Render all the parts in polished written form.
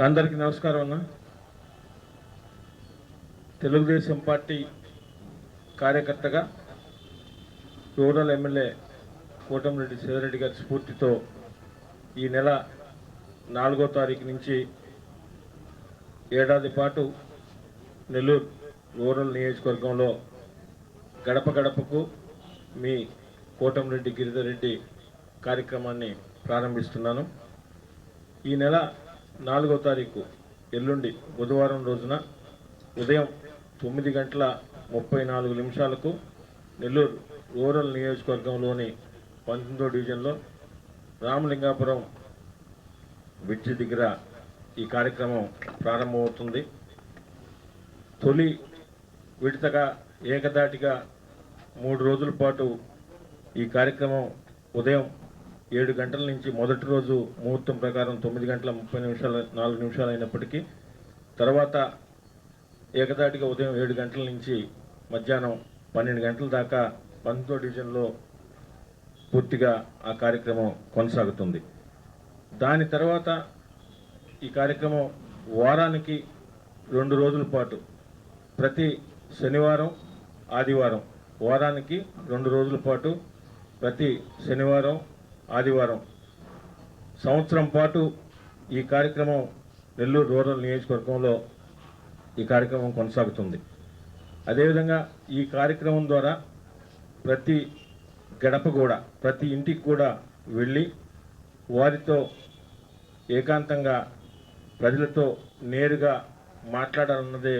అందరికీ నమస్కారం అన్న. తెలుగుదేశం పార్టీ కార్యకర్తగా రూరల్ ఎమ్మెల్యే కోటమిరెడ్డి శివరెడ్డి గారి స్ఫూర్తితో ఈ నెల 4వ తారీఖు నుంచి ఏడాది పాటు నెల్లూరు రూరల్ నియోజకవర్గంలో గడప గడపకు మీ కోటమిరెడ్డి గిరిధర్ రెడ్డి కార్యక్రమాన్ని ప్రారంభిస్తున్నాను. ఈ నెల 4వ తారీఖు ఎల్లుండి బుధవారం రోజున ఉదయం 9:34 నెల్లూరు రూరల్ నియోజకవర్గంలోని 19వ డివిజన్లో రామలింగాపురం బ్రిడ్జి దగ్గర ఈ కార్యక్రమం ప్రారంభమవుతుంది. తొలి విడతగా ఏకదాటిగా 3 రోజుల పాటు ఈ కార్యక్రమం ఉదయం 7 గంటల నుంచి మొదటి రోజు ముహూర్తం ప్రకారం 9:30 అయినప్పటికీ తర్వాత ఏకదాటిగా ఉదయం 7 గంటల నుంచి మధ్యాహ్నం 12 గంటల దాకా 19వ డివిజన్లో పూర్తిగా ఆ కార్యక్రమం కొనసాగుతుంది. దాని తర్వాత ఈ కార్యక్రమం వారానికి 2 రోజుల పాటు ప్రతి శనివారం ఆదివారం వారానికి 2 రోజుల పాటు ప్రతి శనివారం ఆదివారం సంవత్సరం పాటు ఈ కార్యక్రమం నెల్లూరు రూరల్ నియోజకవర్గంలో ఈ కార్యక్రమం కొనసాగుతుంది. అదేవిధంగా ఈ కార్యక్రమం ద్వారా ప్రతి గడప కూడా ప్రతి ఇంటికి కూడా వెళ్ళి వారితో ఏకాంతంగా ప్రజలతో నేరుగా మాట్లాడాలన్నదే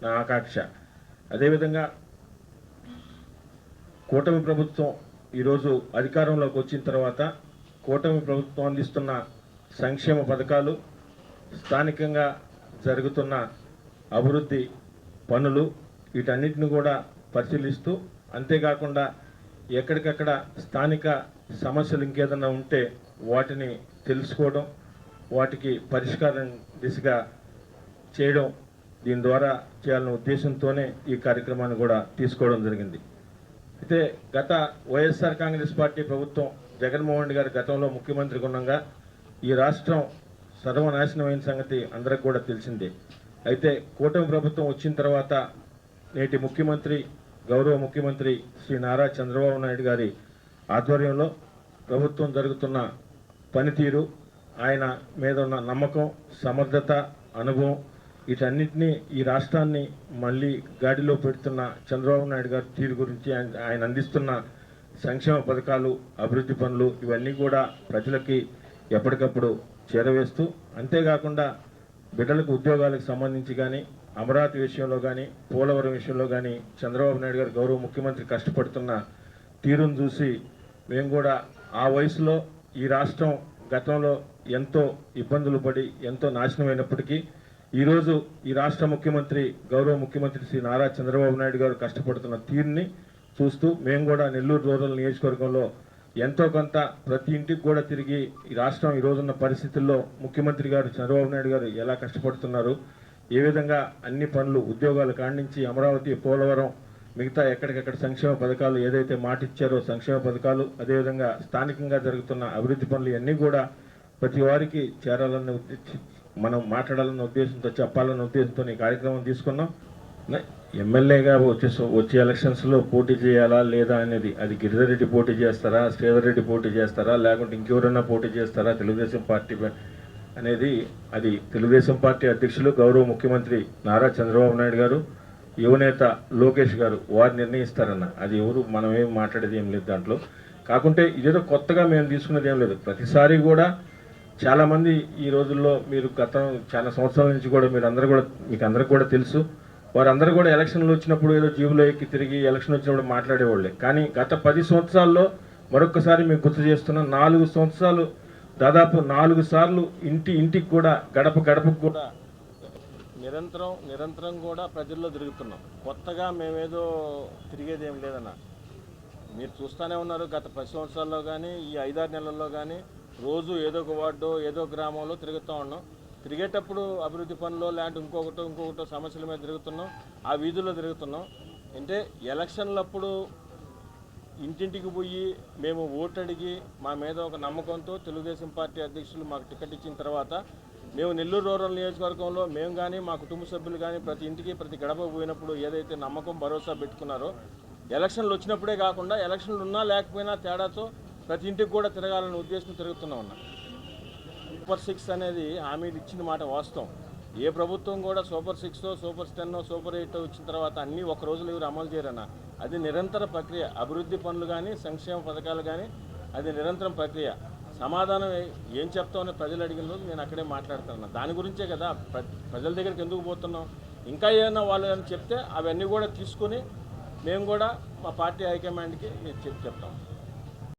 నా ఆకాంక్ష. అదేవిధంగా కూటమి ప్రభుత్వం ఈరోజు అధికారంలోకి వచ్చిన తర్వాత కూటమి ప్రభుత్వం అందిస్తున్న సంక్షేమ పథకాలు, స్థానికంగా జరుగుతున్న అభివృద్ధి పనులు వీటన్నిటిని కూడా పరిశీలిస్తూ, అంతేకాకుండా ఎక్కడికక్కడ స్థానిక సమస్యలు ఇంకేదన్నా ఉంటే వాటిని తెలుసుకోవడం, వాటికి పరిష్కారం దిశగా చేయడం, దీని ద్వారా చేయాలనే ఉద్దేశంతోనే ఈ కార్యక్రమాన్ని కూడా తీసుకోవడం జరిగింది. అయితే గత వైఎస్ఆర్ కాంగ్రెస్ పార్టీ ప్రభుత్వం జగన్మోహన్ రెడ్డి గారి గతంలో ముఖ్యమంత్రిగా ఉండగా ఈ రాష్ట్రం సర్వనాశనమైన సంగతి అందరికి కూడా తెలిసిందే. అయితే కూటమి ప్రభుత్వం వచ్చిన తర్వాత నేటి ముఖ్యమంత్రి గౌరవ ముఖ్యమంత్రి శ్రీ నారా చంద్రబాబు నాయుడు గారి ఆధ్వర్యంలో ప్రభుత్వం జరుగుతున్న పనితీరు, ఆయన మీద ఉన్న నమ్మకం, సమర్థత, అనుభవం వీటన్నిటినీ ఈ రాష్ట్రాన్ని మళ్ళీ గాడిలో పెడుతున్న చంద్రబాబు నాయుడు గారి తీరు గురించి, ఆయన అందిస్తున్న సంక్షేమ పథకాలు, అభివృద్ధి పనులు ఇవన్నీ కూడా ప్రజలకి ఎప్పటికప్పుడు చేరవేస్తూ, అంతేకాకుండా బిడ్డలకు ఉద్యోగాలకు సంబంధించి కానీ, అమరావతి విషయంలో కానీ, పోలవరం విషయంలో కానీ చంద్రబాబు నాయుడు గారు గౌరవ ముఖ్యమంత్రి కష్టపడుతున్న తీరును చూసి మేము కూడా ఆ వయసులో ఈ రాష్ట్రం గతంలో ఎంతో ఇబ్బందులు పడి ఎంతో నాశనమైనప్పటికీ ఈరోజు ఈ రాష్ట్ర ముఖ్యమంత్రి గౌరవ ముఖ్యమంత్రి శ్రీ నారా చంద్రబాబు నాయుడు గారు కష్టపడుతున్న తీరుని చూస్తూ మేము కూడా నెల్లూరు రూరల్ నియోజకవర్గంలో ఎంతో కొంత ప్రతి ఇంటికి కూడా తిరిగి ఈ రాష్ట్రం ఈ రోజున్న పరిస్థితుల్లో ముఖ్యమంత్రి గారు చంద్రబాబు నాయుడు గారు ఎలా కష్టపడుతున్నారు, ఏ విధంగా అన్ని పనులు ఉద్యోగాలు కాడించి అమరావతి, పోలవరం, మిగతా ఎక్కడికెక్కడ సంక్షేమ పథకాలు ఏదైతే మాట ఇచ్చారో సంక్షేమ పథకాలు, అదేవిధంగా స్థానికంగా జరుగుతున్న అభివృద్ధి పనులు ఇవన్నీ కూడా ప్రతి వారికి చేరాలన్న మనం మాట్లాడాలన్న ఉద్దేశంతో, చెప్పాలన్న ఉద్దేశంతో ఈ కార్యక్రమం తీసుకున్నాం. ఎమ్మెల్యేగా వచ్చే ఎలక్షన్స్లో పోటీ చేయాలా లేదా అనేది అది గిరిధర్ రెడ్డి పోటీ చేస్తారా, శ్రీధర్ రెడ్డి పోటీ చేస్తారా, లేకుంటే ఇంకెవరన్నా పోటీ చేస్తారా తెలుగుదేశం పార్టీ అనేది అది తెలుగుదేశం పార్టీ అధ్యక్షులు గౌరవ ముఖ్యమంత్రి నారా చంద్రబాబు నాయుడు గారు, యువనేత లోకేష్ గారు వారు నిర్ణయిస్తారన్న. అది ఎవరు మనం ఏం మాట్లాడేది ఏం లేదు దాంట్లో. కాకుంటే ఇదేదో కొత్తగా మేము తీసుకున్నది ఏం లేదు. ప్రతిసారి కూడా చాలామంది ఈ రోజుల్లో మీరు గతం చాలా సంవత్సరాల నుంచి కూడా మీకు అందరికీ కూడా తెలుసు, వారందరూ కూడా ఎలక్షన్లు వచ్చినప్పుడు ఏదో జీబులో ఎక్కి తిరిగి ఎలక్షన్ వచ్చినప్పుడు మాట్లాడేవాళ్ళే. కానీ గత 10 సంవత్సరాల్లో మరొకసారి మీకు గుర్తు చేస్తున్న 4 సంవత్సరాలు దాదాపు 4 సార్లు ఇంటికి కూడా గడప గడపకు కూడా నిరంతరం కూడా ప్రజల్లో తిరుగుతున్నాం. కొత్తగా మేమేదో తిరిగేది ఏం లేదన్న. మీరు చూస్తూనే ఉన్నారు, గత 10 సంవత్సరాల్లో కానీ ఈ 5-6 నెలల్లో కానీ రోజు ఏదో ఒక వార్డు ఏదో గ్రామంలో తిరుగుతూ ఉన్నాం. తిరిగేటప్పుడు అభివృద్ధి పనులు లాంటి ఇంకొకటో సమస్యల మీద తిరుగుతున్నాం, ఆ వీధుల్లో తిరుగుతున్నాం. అంటే ఎలక్షన్లప్పుడు ఇంటింటికి పోయి మేము ఓటు అడిగి మా మీద ఒక నమ్మకంతో తెలుగుదేశం పార్టీ అధ్యక్షులు మాకు టికెట్ ఇచ్చిన తర్వాత మేము నెల్లూరు రూరల్ నియోజకవర్గంలో మేము కానీ మా కుటుంబ సభ్యులు కానీ ప్రతి ఇంటికి ప్రతి గడప పోయినప్పుడు ఏదైతే నమ్మకం భరోసా పెట్టుకున్నారో ఎలక్షన్లు వచ్చినప్పుడే కాకుండా ఎలక్షన్లు ఉన్నా లేకపోయినా తేడాతో ప్రతి ఇంటికి కూడా తిరగాలనే ఉద్దేశం తిరుగుతూనే ఉన్నా. సూపర్ 6 అనేది హామీలు ఇచ్చిన మాట వాస్తవం. ఏ ప్రభుత్వం కూడా సూపర్ 6, సూపర్ 10, సూపర్ 8 వచ్చిన తర్వాత అన్నీ ఒక రోజులో ఎవరు అమలు చేయరన్న. అది నిరంతర ప్రక్రియ. అభివృద్ధి పనులు కానీ సంక్షేమ పథకాలు కానీ అది నిరంతరం ప్రక్రియ. సమాధానం ఏం చెప్తామని ప్రజలు అడిగిన రోజు నేను అక్కడే మాట్లాడుతున్నాను. దాని గురించే కదా ప్రజల దగ్గరికి ఎందుకు పోతున్నాం. ఇంకా ఏమైనా వాళ్ళు అని చెప్తే అవన్నీ కూడా తీసుకొని మేము కూడా మా పార్టీ హైకమాండ్కి చెప్తాం.